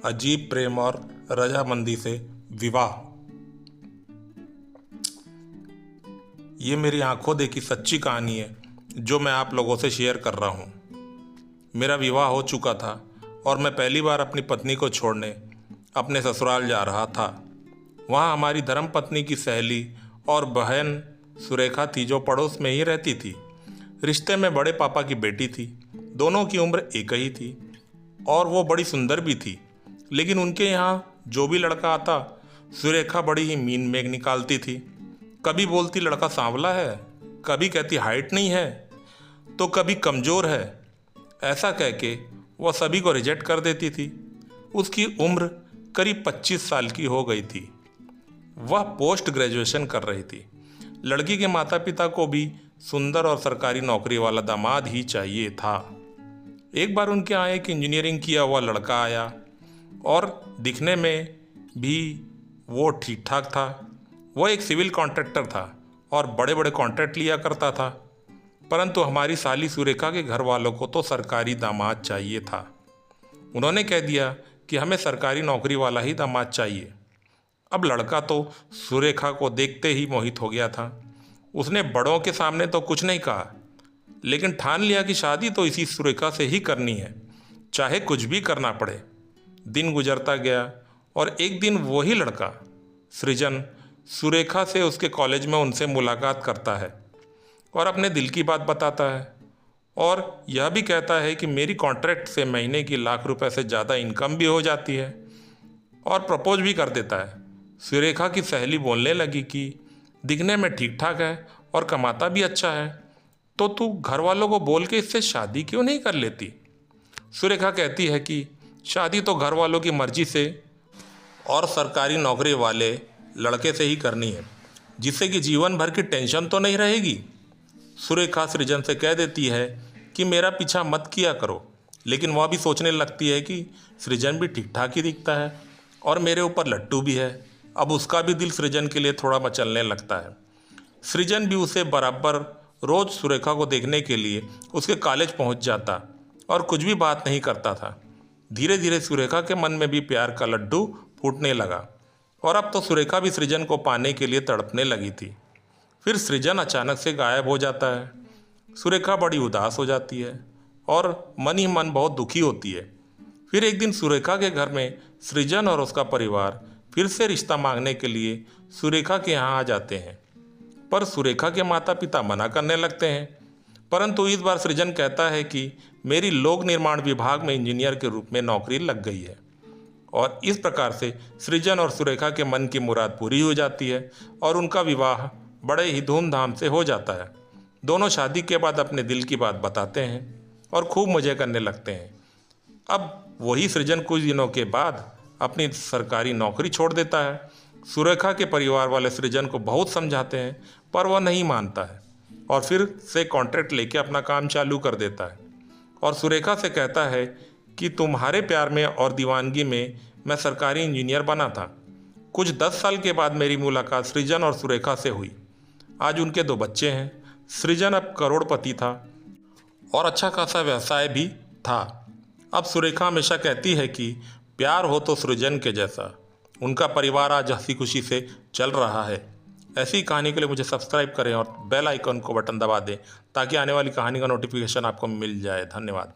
अजीब प्रेम और रजामंदी से विवाह। ये मेरी आंखों देखी सच्ची कहानी है जो मैं आप लोगों से शेयर कर रहा हूँ। मेरा विवाह हो चुका था और मैं पहली बार अपनी पत्नी को छोड़ने अपने ससुराल जा रहा था। वहाँ हमारी धर्मपत्नी की सहेली और बहन सुरेखा थी जो पड़ोस में ही रहती थी। रिश्ते में बड़े पापा की बेटी थी। दोनों की उम्र एक ही थी और वो बड़ी सुंदर भी थी। लेकिन उनके यहाँ जो भी लड़का आता सुरेखा बड़ी ही मीन मेघ निकालती थी। कभी बोलती लड़का सांवला है, कभी कहती हाइट नहीं है, तो कभी कमज़ोर है। ऐसा कह के वह सभी को रिजेक्ट कर देती थी। उसकी उम्र करीब 25 साल की हो गई थी। वह पोस्ट ग्रेजुएशन कर रही थी। लड़की के माता पिता को भी सुंदर और सरकारी नौकरी वाला दामाद ही चाहिए था। एक बार उनके यहाँ एक इंजीनियरिंग किया हुआ लड़का आया और दिखने में भी वो ठीक ठाक था। वो एक सिविल कॉन्ट्रैक्टर था और बड़े बड़े कॉन्ट्रैक्ट लिया करता था। परंतु हमारी साली सुरेखा के घर वालों को तो सरकारी दामाद चाहिए था। उन्होंने कह दिया कि हमें सरकारी नौकरी वाला ही दामाद चाहिए। अब लड़का तो सुरेखा को देखते ही मोहित हो गया था। उसने बड़ों के सामने तो कुछ नहीं कहा, लेकिन ठान लिया कि शादी तो इसी सुरेखा से ही करनी है, चाहे कुछ भी करना पड़े। दिन गुजरता गया और एक दिन वही लड़का सृजन सुरेखा से उसके कॉलेज में उनसे मुलाकात करता है और अपने दिल की बात बताता है और यह भी कहता है कि मेरी कॉन्ट्रैक्ट से महीने की ₹1,00,000 से ज़्यादा इनकम भी हो जाती है, और प्रपोज भी कर देता है। सुरेखा की सहेली बोलने लगी कि दिखने में ठीक ठाक है और कमाता भी अच्छा है, तो तू घर वालों को बोल के इससे शादी क्यों नहीं कर लेती। सुरेखा कहती है कि शादी तो घर वालों की मर्जी से और सरकारी नौकरी वाले लड़के से ही करनी है, जिससे कि जीवन भर की टेंशन तो नहीं रहेगी। सुरेखा सृजन से कह देती है कि मेरा पीछा मत किया करो, लेकिन वह भी सोचने लगती है कि सृजन भी ठीक ठाक ही दिखता है और मेरे ऊपर लट्टू भी है। अब उसका भी दिल सृजन के लिए थोड़ा मचलने लगता है। सृजन भी उसे बराबर रोज़ सुरेखा को देखने के लिए उसके कॉलेज पहुंच जाता और कुछ भी बात नहीं करता था। धीरे धीरे सुरेखा के मन में भी प्यार का लड्डू फूटने लगा और अब तो सुरेखा भी सृजन को पाने के लिए तड़पने लगी थी। फिर सृजन अचानक से गायब हो जाता है। सुरेखा बड़ी उदास हो जाती है और मन ही मन बहुत दुखी होती है। फिर एक दिन सुरेखा के घर में सृजन और उसका परिवार फिर से रिश्ता मांगने के लिए सुरेखा के यहाँ आ जाते हैं, पर सुरेखा के माता पिता मना करने लगते हैं। परंतु इस बार सृजन कहता है कि मेरी लोक निर्माण विभाग में इंजीनियर के रूप में नौकरी लग गई है, और इस प्रकार से सृजन और सुरेखा के मन की मुराद पूरी हो जाती है और उनका विवाह बड़े ही धूमधाम से हो जाता है। दोनों शादी के बाद अपने दिल की बात बताते हैं और खूब मज़े करने लगते हैं। अब वही सृजन कुछ दिनों के बाद अपनी सरकारी नौकरी छोड़ देता है। सुरेखा के परिवार वाले सृजन को बहुत समझाते हैं, पर वह नहीं मानता है और फिर से कॉन्ट्रैक्ट लेके अपना काम चालू कर देता है और सुरेखा से कहता है कि तुम्हारे प्यार में और दीवानगी में मैं सरकारी इंजीनियर बना था। कुछ 10 साल के बाद मेरी मुलाकात सृजन और सुरेखा से हुई। आज उनके 2 बच्चे हैं। सृजन अब करोड़पति था और अच्छा खासा व्यवसाय भी था। अब सुरेखा हमेशा कहती है कि प्यार हो तो सृजन के जैसा। उनका परिवार आज हंसी खुशी से चल रहा है। ऐसी कहानी के लिए मुझे सब्सक्राइब करें और बेल आइकन को बटन दबा दें ताकि आने वाली कहानी का नोटिफिकेशन आपको मिल जाए। धन्यवाद।